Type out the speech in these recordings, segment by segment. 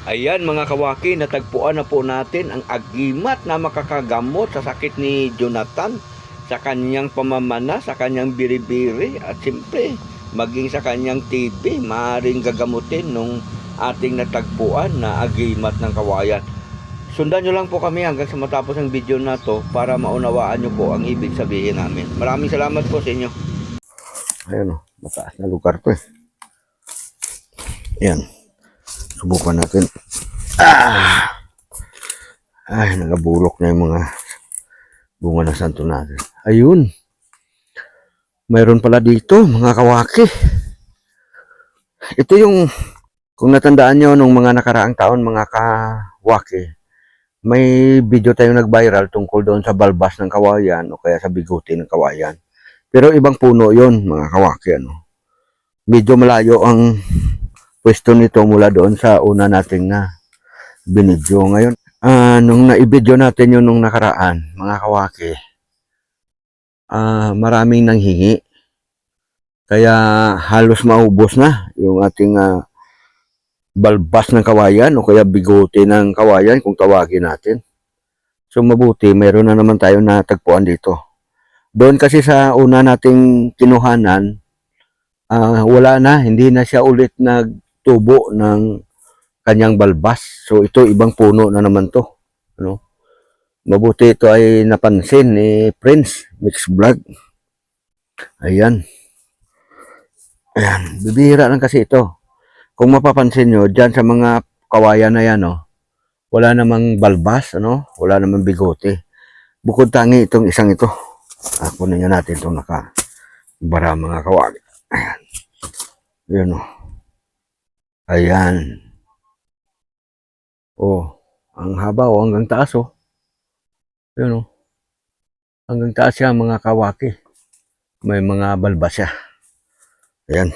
Ayan mga kawaki, natagpuan na po natin ang agimat na makakagamot sa sakit ni Jonathan, sa kanyang pamamana, sa kanyang biribiri, at siyempre maging sa kanyang TB, maaaring gagamutin nung ating natagpuan na agimat ng kawayan. Sundan nyo lang po kami hanggang sa matapos ang video na to para maunawaan nyo po ang ibig sabihin namin. Maraming salamat po sa inyo. Ayun o, mataas na lugar to eh. Ayan. Subukan natin. Ay, nagabulok na yung mga bunga ng santo natin. Ayun. Mayroon pala dito, mga kawaki. Ito yung, kung natandaan nyo nung mga nakaraang taon, mga kawaki, may video tayong nag-viral tungkol doon sa balbas ng kawayan o kaya sa biguti ng kawayan. Pero ibang puno yon mga kawaki. Ano? Medyo malayo ang pwesto nito mula doon sa una nating na binidyo. Ngayon, nung naibidyo natin yun nung nakaraan, mga kawaki, maraming nanghingi. Kaya halos maubos na yung ating balbas ng kawayan o kaya bigote ng kawayan kung tawagin natin. So mabuti, meron na naman tayo natagpuan dito. Doon kasi sa una nating kinuhanan, wala na, hindi na siya ulit nagtubo ng kanyang balbas. So ito ibang puno na naman to. Ano? Mabuti ito ay napansin ni Prince Mix Vlog. Ayan. Ayan, bibihira lang kasi ito. Kung mapapansin nyo, dyan sa mga kawayan na yan, wala namang balbas, wala namang bigote. Bukod tangi itong isang ito. Kunin nyo natin itong nakabara mga kawayan. Ayan. Ayan Ayan. Ang haba hanggang taas Ayan Hanggang taas siya mga kawaki. May mga balbas siya. Ayan.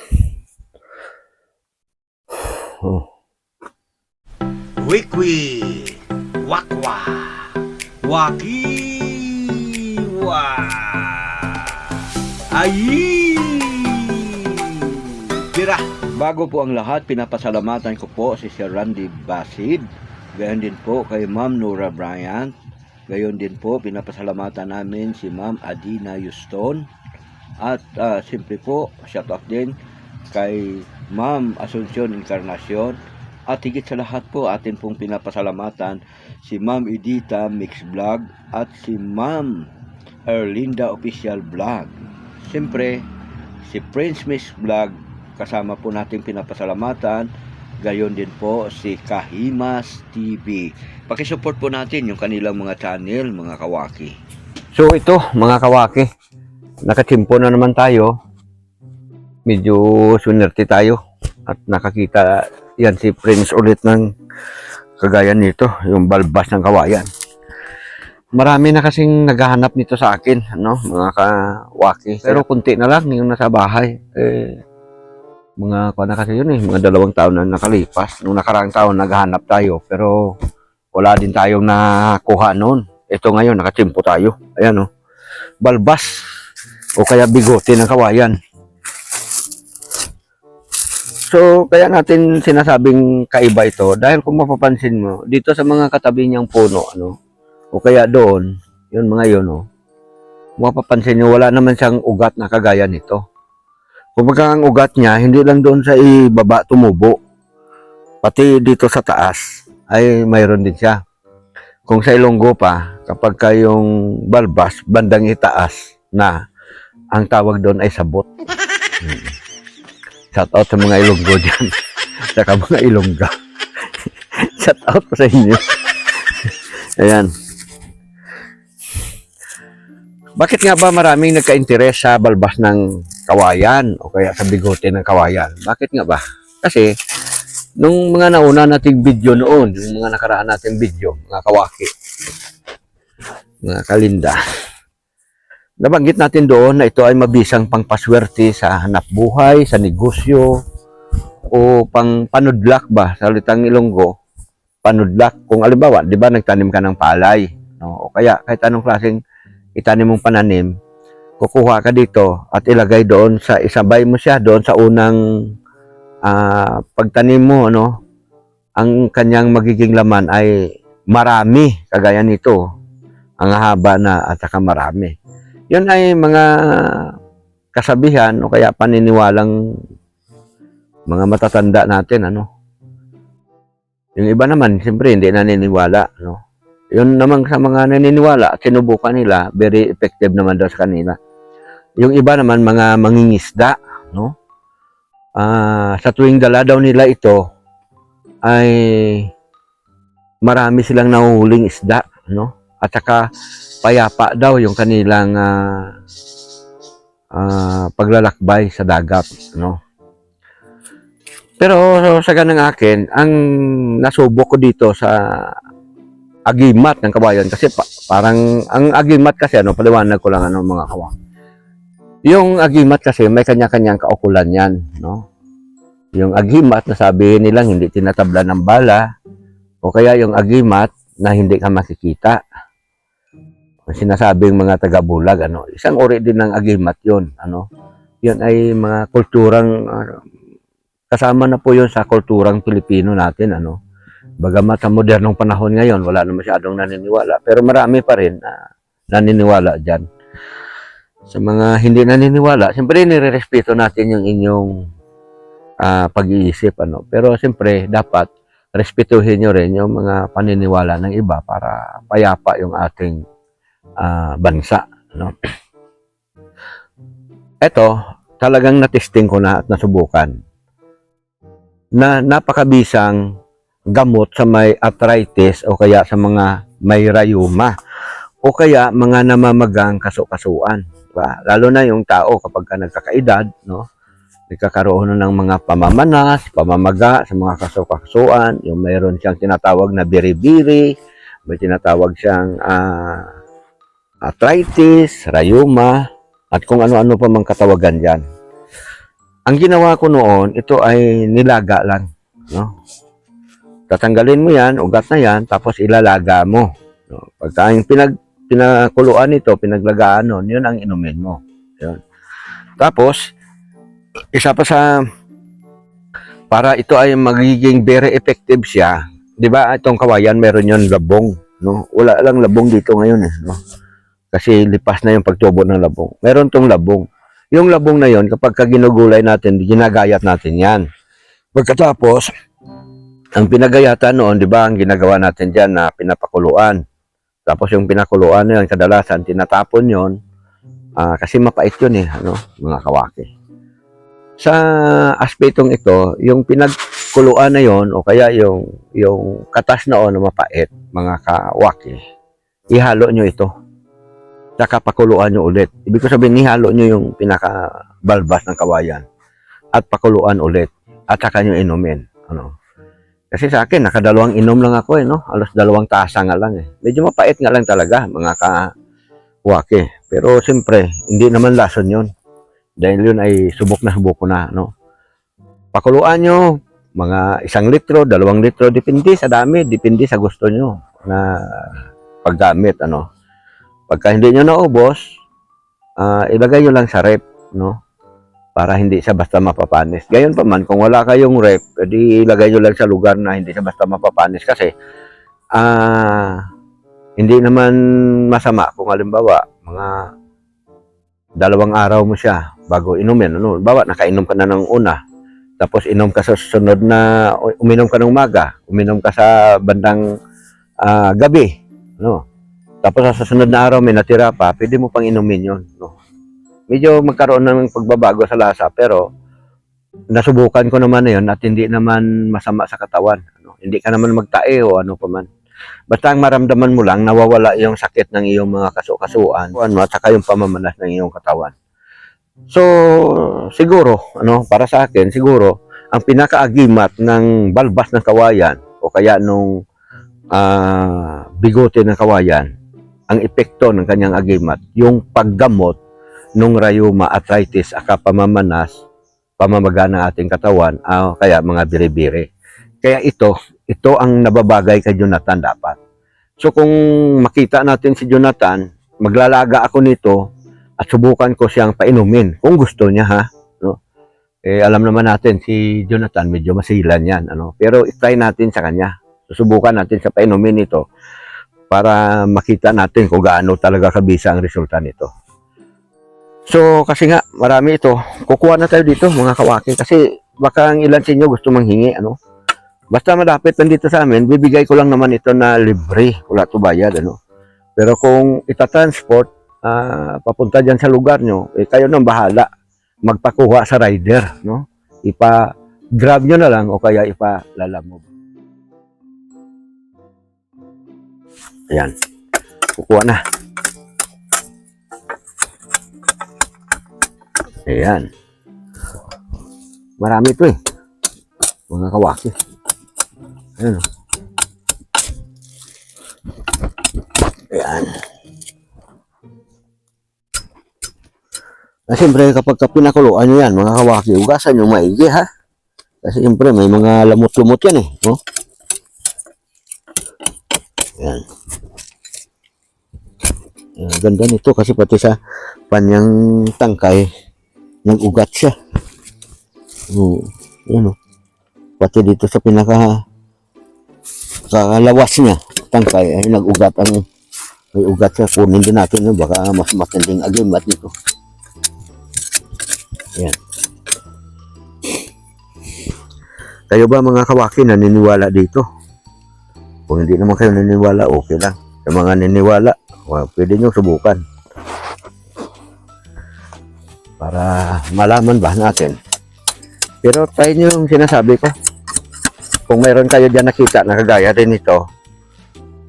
Wikwi, wakwa, wakiwa, ayi, tira. Bago po ang lahat, pinapasalamatan ko po si Sir Randy Basid. Gayon din po kay Ma'am Nora Bryant. Gayon din po, pinapasalamatan namin si Ma'am Adina Houston. At siyempre po, shout out din kay Ma'am Asuncion Encarnacion. At higit sa lahat po, atin pong pinapasalamatan si Ma'am Edita Mix Vlog at si Ma'am Erlinda Official Vlog. Siyempre, si Prince Mix Vlog, kasama po natin pinapasalamatan. Gayon din po si Kahimas TV. Pakisupport po natin yung kanilang mga channel, mga kawaki. So ito, mga kawaki, nakachimpo na naman tayo. Medyo sunerte tayo. At nakakita yan si Prince ulit ng kagaya nito, yung balbas ng kawayan. Marami na kasing naghahanap nito sa akin, mga kawaki. Pero kunti na lang yung nasa bahay. Mga na kasi yun mga 2 taon na nakalipas. Nung nakaraang taon naghahanap tayo, pero wala din tayong nakuha noon. Ito ngayon, nakachimpo tayo. Ayan balbas o kaya bigote ng kawayan. So, kaya natin sinasabing kaiba ito dahil kung mapapansin mo, dito sa mga katabi niyang puno, o kaya doon, yun mga yun, mapapansin nyo, wala naman siyang ugat na kagaya nito. Kung ang ugat niya, hindi lang doon sa ibaba tumubo, pati dito sa taas, ay mayroon din siya. Kung sa Ilonggo pa, kapag kayong balbas, bandang itaas na, ang tawag doon ay sabot. Shout out sa mga Ilonggo dyan. Saka mga Ilongga. Shout out po sa inyo. Ayan. Bakit nga ba maraming nagka-interes sa balbas ng kawayan o kaya sa bigote ng kawayan? Bakit nga ba? Kasi, nung mga nauna nating video noon, yung mga nakaraan nating video, mga kawaki, mga kalinda, nabanggit natin doon na ito ay mabisang pangpaswerte sa hanap buhay, sa negosyo, o pang panudlak ba, sa salitang Ilonggo, panudlak. Kung alimbawa, di ba nagtanim ka ng palay, o kaya kahit anong klaseng itanim mong pananim, kukuha ka dito at ilagay doon isabay mo siya doon sa unang pagtanim mo, ang kanyang magiging laman ay marami, kagaya nito, ang haba na at saka marami. Yun ay mga kasabihan o kaya paniniwalang mga matatanda natin, ano. Yung iba naman, siyempre, hindi naniniwala, no. Yun naman sa mga naniniwala at sinubukan nila, very effective naman daw sa kanila. Yung iba naman, mga mangingisda, no. Sa tuwing dala daw nila ito, ay marami silang nahuhuling isda, no. At saka payapa daw yung kanilang paglalakbay sa dagat, no. Pero sa ganang akin, ang nasubok ko dito sa agimat ng kawayan, kasi parang ang agimat kasi, ano, paliwanag ko lang, ano, mga kawan. Yung agimat kasi may kanya-kanyang kaukulan yan, no. Yung agimat na sabihin nilang hindi tinatabla ng bala, o kaya yung agimat na hindi ka makikita. Sinasabing mga taga-bulag, ano, isang uri din ng agimat yun, ano. Yun ay mga kulturang kasama na po yun sa kulturang Pilipino natin, ano. Bagamat sa modernong panahon ngayon, wala na masyadong naniniwala. Pero marami pa rin naniniwala dyan. Sa mga hindi naniniwala, siyempre nire-respeto natin yung inyong pag-iisip, ano. Pero siyempre, dapat respetuhin nyo rin yung mga paniniwala ng iba para payapa yung ating bansa, no. Ito, talagang natesting ko na at nasubukan na napakabisang gamot sa may arthritis o kaya sa mga may rayuma o kaya mga namamagang kaso-kasuan, diba? Lalo na yung tao kapag ka nagkakaedad, no, nagkakaroon ng mga pamamanas, pamamaga sa mga kaso-kasuan, yung mayroon siyang tinatawag na biri-biri, may tinatawag siyang arthritis, rayuma, at kung ano-ano pa mang katawagan dyan. Ang ginawa ko noon, ito ay nilaga lang, no. Tatanggalin mo yan, ugat na yan, tapos ilalaga mo, no? Pagka yung pinakuluan nito, pinaglagaan nun, yun ang inumin mo. Yun. Tapos, isa pa sa, para ito ay magiging very effective siya, di ba itong kawayan, meron yun labong, no? Wala lang labong dito ngayon, no? Kasi lipas na yung pagtubo ng labong. Meron tong labong. Yung labong na yon, kapag ginugulay natin, ginagayat natin yan. Pagkatapos, ang pinagayatan noon, di ba, ang ginagawa natin dyan na pinapakuluan. Tapos yung pinakuluan na yan, kadalasan, tinatapon yon, kasi mapait yun eh, ano, mga kawaki. Sa aspetong ito, yung pinagkuluan na yon, o kaya yung katas noon na mapait, mga kawaki, ihalo nyo ito. Saka pakuluan nyo ulit. Ibig ko sabihin, ihalo nyo yung pinakabalbas ng kawayan at pakuluan ulit at saka nyo inumin, ano. Kasi sa akin, nakadalawang inom lang ako eh, no? Alos 2 tasa nga lang eh. Medyo mapait nga lang talaga, mga kawaki. Pero siyempre, hindi naman lason yun. Dahil yun ay subok na subok ko na, no? Pakuluan nyo, mga 1 litro, 2 litro, depende sa dami, depende sa gusto nyo na paggamit, ano. Pagka hindi nyo naubos, ilagay nyo lang sa rep, no? Para hindi siya basta mapapanis. Gayon pa man, kung wala kayong rep, edi ilagay nyo lang sa lugar na hindi siya basta mapapanis. Kasi, hindi naman masama kung halimbawa, mga 2 araw mo siya bago inumin. Ano? Halimbawa, nakainom ka na ng una, tapos inom ka sa susunod na, uminom ka ng umaga, uminom ka sa bandang gabi, no? Tapos sa susunod na araw may natira pa, pwede mo pang inumin yun, no? Medyo magkaroon ng pagbabago sa lasa, pero nasubukan ko naman na yun at hindi naman masama sa katawan, ano? Hindi ka naman magtae o ano pa man. Basta ang maramdaman mo lang, nawawala yung sakit ng iyong mga kaso-kasuan, ano, at saka yung pamamanas ng iyong katawan. So, siguro, ano, para sa akin, siguro, ang pinakaagimat ng balbas ng kawayan o kaya nung bigote ng kawayan, ang epekto ng kanyang agimat, yung paggamot ng rayuma, arthritis, aka pamamanas, pamamaga ng ating katawan, kaya mga biri-biri. Kaya ito ang nababagay kay Jonathan dapat. So kung makita natin si Jonathan, maglalaga ako nito at subukan ko siyang painumin kung gusto niya, ha, no? alam naman natin, si Jonathan, medyo masilan yan. Ano? Pero try natin sa kanya. Susubukan natin sa painumin ito para makita natin kung gaano talaga kabisa ang resulta nito. So, kasi nga, marami ito. Kukuha na tayo dito, mga kawaki. Kasi baka ang ilan sa inyo gusto manghingi. Ano? Basta malapit nandito sa amin, bibigay ko lang naman ito na libre. Wala ito bayad. Ano? Pero kung itatransport, papunta dyan sa lugar nyo, kayo nang bahala. Magpakuha sa rider. No? Ipa-grab nyo na lang o kaya ipalalamog. Ayan. Kukuha na. Ayan. Marami ito mga kawaki. Ayan. Ayan. Siyempre kapag pinakuluan nyo yan mga kawaki, ugasan nyo maigi ha. Kasi siyempre may mga lamot-lumot yan no? Ayan. Ayan. Ganda nito kasi pati sa panyang tangkay nag-ugat siya. Yan pati dito sa kalawas niya, tangkay, ay nag-ugat may ugat siya. Kunin din natin baka mas matinding agimat dito. Yan. Kayo ba mga kawaki naniniwala dito? Kung hindi naman kayo naniniwala, okay lang. Sa mga naniniwala, pwede nyo subukan. Para malaman ba natin. Pero try nyo yung sinasabi ko. Kung mayroon kayo dyan nakita na kagaya rin ito,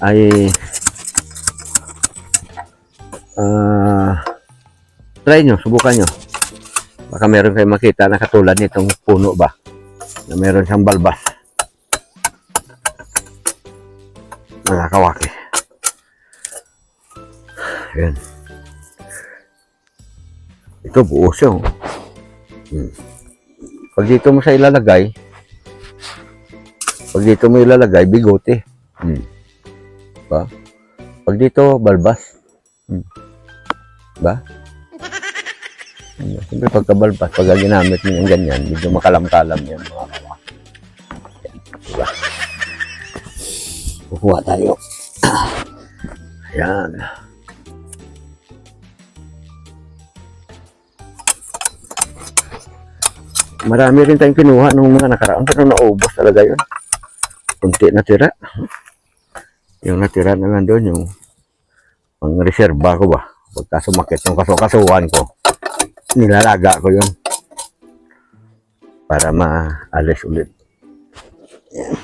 ay try nyo, subukan nyo. Baka mayroon kayo makita na katulad nitong puno ba, na mayroon siyang balbas. Mga kawaki. Ayan. Ito buo siya. Pag dito mo sa ilalagay, bigote. Ba? Pag dito, balbas. Ba? Siyempre pagkabalbas, pag ginamit mo yung ganyan, medyo makalam-kalam yan mga kawaki. Diba? Kukuha tayo. Ayan. Marami rin tayong kinuha nung mga nakaraan pero naubos talaga yun. Kunti natira. Yung natira na lang doon, yung pang-reserva ko ba. Pagka sumakit yung kasukasuhan ko, nilalaga ko yun. Para maalis ulit. Yan.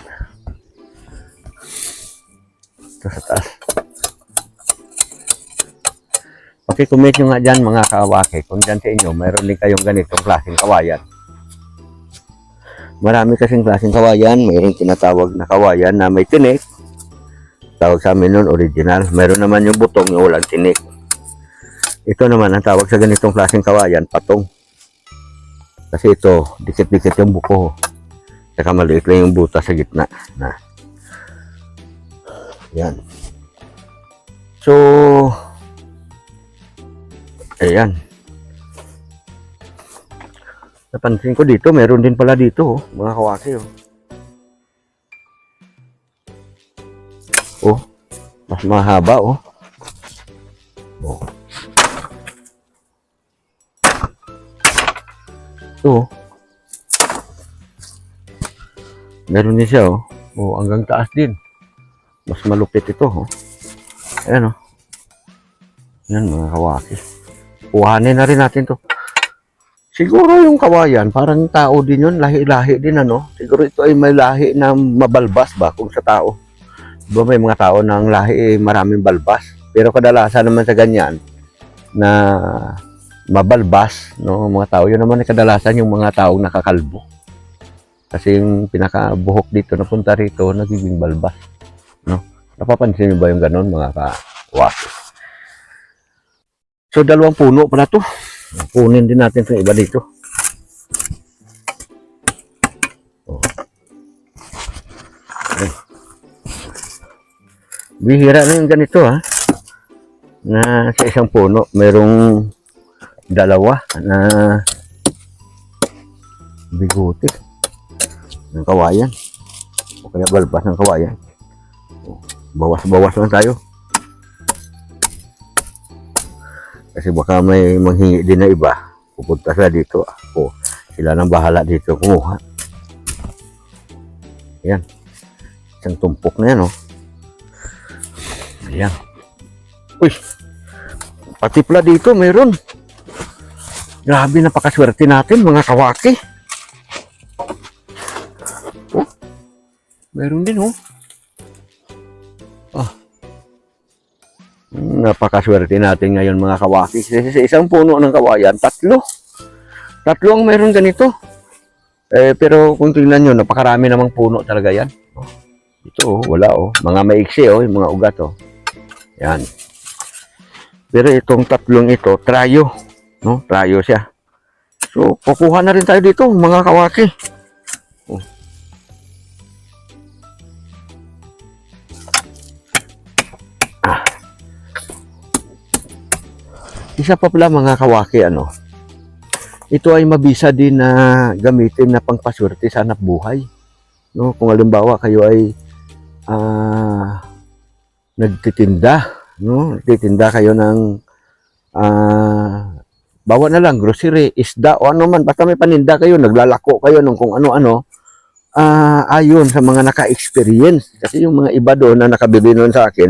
Ito sa taas. Paki-comment nyo nga dyan mga kawaki. Kung dyan sa inyo, mayroon din kayong ganitong klaseng kawayan. Marami kasing klaseng kawayan. Mayroong tinatawag na kawayan na may tinik. Tawag sa amin nun, original. Mayroon naman yung butong yung walang tinik. Ito naman, ang tawag sa ganitong klaseng kawayan, patong. Kasi ito, dikit-dikit yung buko. Saka maliit lang yung butas sa gitna. Yan. So, ayan. Napansin ko dito, meron din pala dito, mga kawaki. Mas mahaba, Ito, meron din siya, hanggang taas din. Mas malupit ito, Ayan, Yan, mga kawaki. Kuhanin na rin natin to. Siguro yung kawayan, parang tao din yun, lahi-lahi din, Siguro ito ay may lahi na mabalbas ba kung sa tao. Diba may mga tao ng lahi maraming balbas. Pero kadalasan naman sa ganyan na mabalbas, mga tao, yun naman ay kadalasan yung mga taong nakakalbo. Kasi yung pinakabuhok dito na punta rito, nagiging balbas. Napapansin niyo ba yung ganon, mga kawaki? So, 2 puno pala to. Kunin din natin sa iba dito. Bihira na yung ganito, na sa isang puno, merong 2 na bigote ng kawayan. O kaya balbas ng kawayan. O, bawas-bawas lang tayo. Kasi baka may manghingi din na iba. Pupunta sila dito. O, sila nang bahala dito kumuha. Ayan. Isang tumpok na yan, oh. Ayan. Uy! Pati pala dito, mayroon. Grabe, napakaswerte natin, mga kawaki. Oh, mayroon din, oh. Ah. Napakaswerte natin ngayon, mga kawaki. Kasi sa isang puno ng kawayan, tatlo ang mayroon ganito. Pero kung tingnan nyo, napakarami namang puno talaga yan. Oh, ito, oh, wala, oh. Mga maiksi, oh, yung mga ugat, oh. Yan. Pero itong tatlong ito, trayo. No? Trayo siya. So, kukuha na rin tayo dito, mga kawaki. Oh. Ah. Isa pa pala, mga kawaki, ano, ito ay mabisa din na gamitin na pangpaswerte sa hanap buhay. No? Kung halimbawa kayo ay nagtitinda, no? Nagtitinda kayo ng bawa na lang grocery, isda o ano man, basta may paninda kayo, naglalako kayo ng kung ano-ano, ayon sa mga naka-experience. Kasi yung mga iba doon na nakabili noon sa akin,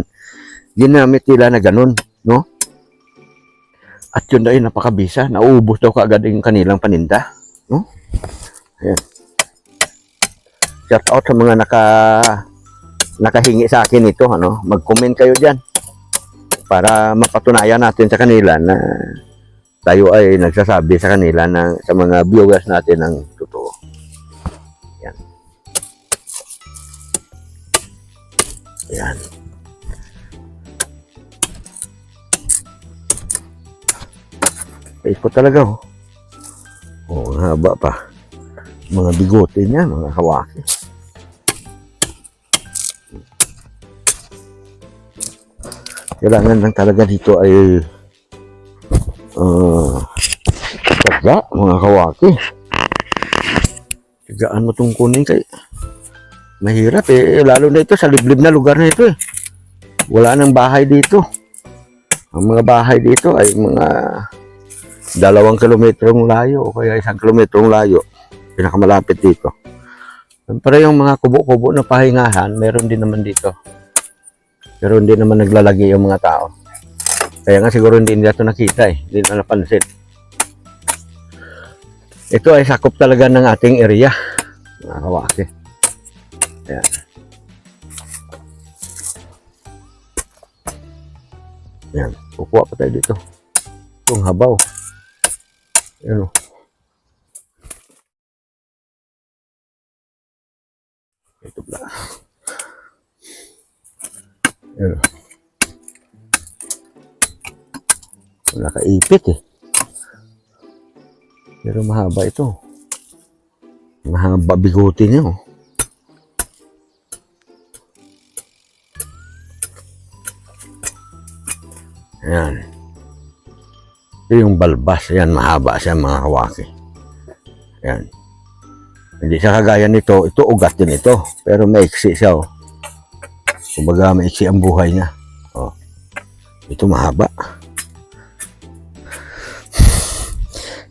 ginamit nila na ganun, no? At yun ay napakabisa, nauubos daw kaagad yung kanilang paninda, no? Ayan. Shout out sa mga nakahingi sa akin ito, ano? Mag-comment kayo diyan para mapatunayan natin sa kanila na tayo ay nagsasabi sa kanila sa mga viewers natin ng totoo. Yan. Yan. Ikot talaga, oh. Oh, haba pa. Mga bigote niya, mga kawaki. Kailangan lang talaga dito ay taga, mga kawaki. Tagaan mo itong kunin kay mahirap, lalo na ito sa liblib na lugar na ito, wala nang bahay dito. Ang mga bahay dito ay mga 2 kilometrong layo o kaya 1 kilometrong layo, pinakamalapit dito. Pero yung mga kubo-kubo na pahingahan, meron din naman dito. Pero hindi naman naglalagay yung mga tao. Kaya nga siguro hindi nila ito nakita, hindi na napansin. Ito ay sakop talaga ng ating area, mga kawaki. Ayan. Ayan, kukuha pa tayo dito. Itong habaw. Ayan, o. Ito pala. Ayan, o. Nakaipit, pero mahaba ito. Mahaba bigote niya, oh. Ayan. Ito yung balbas. Ayan, mahaba siya, mga kawaki. Ayan. Hindi siya kagaya nito. Ito, ugat din ito. Pero maiksi siya, oh. Kumbaga, maiksi ang buhay niya. Oh. Ito mahaba.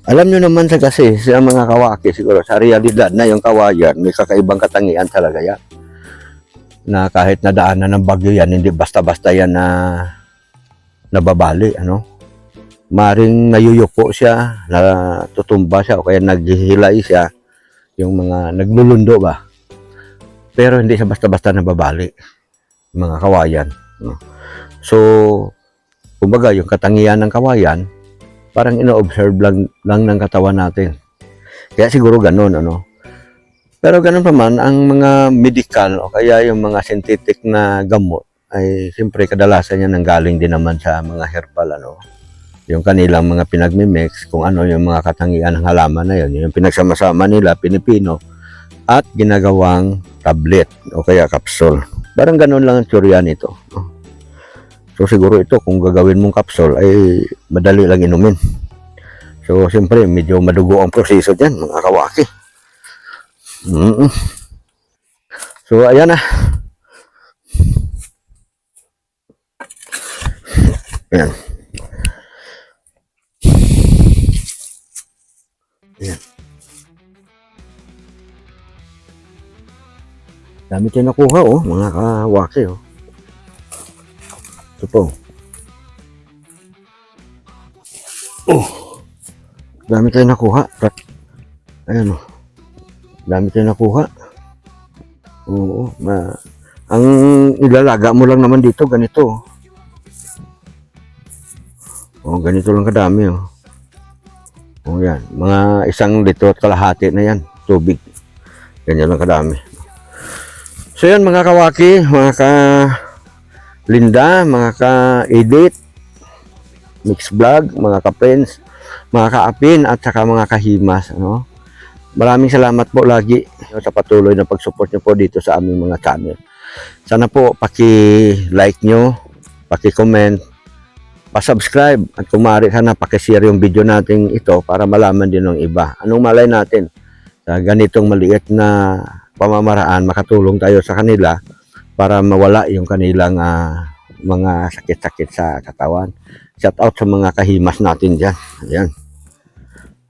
Alam nyo naman sa kasi, sa mga kawaki, siguro, sa realidad na yung kawayan, may kakaibang katangian talaga yan. Na kahit nadaanan ng bagyo yan, hindi basta-basta yan na nababali, ano? Maring nayuyuko siya, natutumba siya, o kaya naghihilay siya, yung mga naglulundo ba. Pero hindi siya basta-basta nababali, mga kawayan. No? So, kumbaga, yung katangian ng kawayan, parang ino-observe lang ng katawan natin. Kaya siguro ganun, ano. Pero ganun pa man, ang mga medical o kaya yung mga synthetic na gamot ay siyempre kadalasan yan nanggaling din naman sa mga herbal, ano. Yung kanilang mga pinagmimix, kung ano yung mga katangian ng halaman na yun, yung pinagsama-sama nila, pinipino, at ginagawang tablet o kaya capsule. Parang ganun lang ang teorya nito, no? So siguro ito kung gagawin mong capsule ay madali lang inumin. So siyempre medyo madugo ang proseso diyan, mga kawaki. Mm. So, ayan na. Ayan. Ayan. Dami tayo nakuha, oh, mga kawaki, oh. Ito po. Oh, dami tayo nakuha. Ayan, oh. Dami tayo nakuha. Oo, ang ilalaga mo lang naman dito, ganito. Oh, ganito lang kadami, oh. Oh, yan. Mga 1 litro at kalahati na yan. Tubig. Ganyan lang kadami. So yan mga kawaki, mga ka-Linda, mga ka-Edit, Mix Vlog, mga ka-Friends, mga ka-Apin, at saka mga kahimas. Ano? Maraming salamat po lagi sa patuloy na pag-support nyo po dito sa aming mga channel. Sana po paki-like nyo, paki-comment, pa-subscribe, at kung maaari sana paki-share yung video natin ito para malaman din ng iba. Anong malay natin sa ganitong maliit na pamamaraan, makatulong tayo sa kanila para mawala yung kanilang mga sakit-sakit sa katawan. Shout out sa mga kahimas natin dyan. Ayan.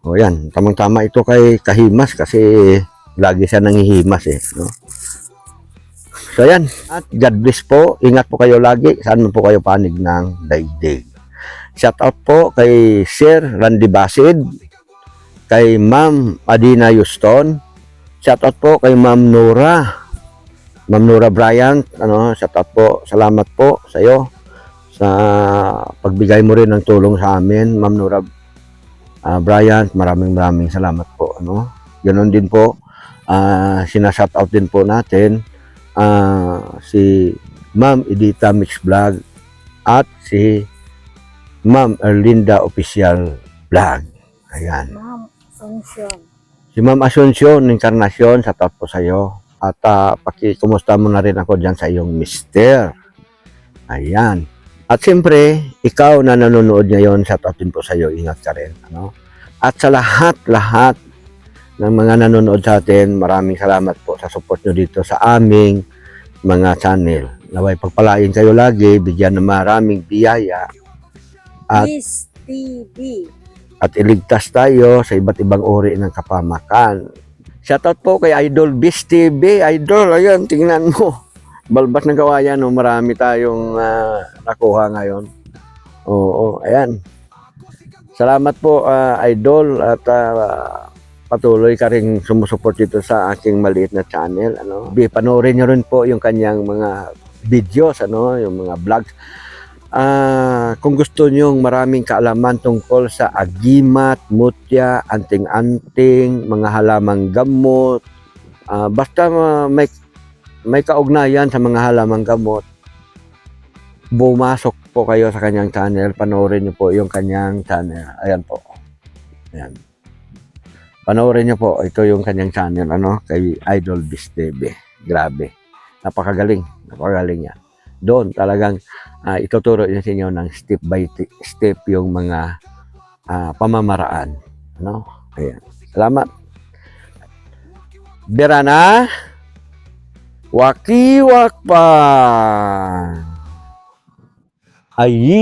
O yan, tamang-tama ito kay kahimas kasi lagi siya nangihimas eh. No? So yan, at God bless po. Ingat po kayo lagi. Saan man po kayo panig ng daigdig. Shout out po kay Sir Randy Basid, kay Ma'am Adina Houston. Shoutout po kay Ma'am Nora Bryant, shoutout po, salamat po sa iyo sa pagbigay mo rin ng tulong sa amin, Ma'am Nora Bryant, maraming salamat po, Ganon din po, sinashoutout din po natin si Ma'am Edita Mix Vlog at si Ma'am Erlinda Official Vlog. Ayan. Ma'am Asuncion. Si Ma'am Asuncion Encarnacion, sa top po sa iyo. At kumusta mo na rin ako dyan sa iyong mister. Ayan. At siyempre, ikaw na nanonood ngayon, sa top din po sa iyo, ingat ka rin. At sa lahat ng mga nanonood sa atin, maraming salamat po sa support nyo dito sa aming mga channel. Naway pagpalain kayo lagi, bigyan ng maraming biyaya. At Miss TV. At iligtas tayo sa iba't ibang uri ng kapamakan. Shoutout po kay Idol Bis TV. Idol, ayan, tingnan mo. Balbas ng kawayan, marami tayong nakuha ngayon. Oo, ayan. Salamat po, Idol, at patuloy ka rin sumusuport dito sa aking maliit na channel. Panoorin nyo rin po yung kanyang mga videos, yung mga vlogs. Kung gusto nyong maraming kaalaman tungkol sa agimat, mutya, anting-anting, mga halamang gamot, basta may kaugnayan sa mga halamang gamot, bumasok po kayo sa kanyang channel, panoorin nyo po yung kanyang channel. Ayan po. Ayan. Panoorin nyo po, ito yung kanyang channel, kay Idol Bis TV. Grabe. Napakagaling yan. Doon talagang ituturo niya sa inyo ng step by step yung mga pamamaraan. Ayan. Salamat. Berana, wakiwak pa. Ayi.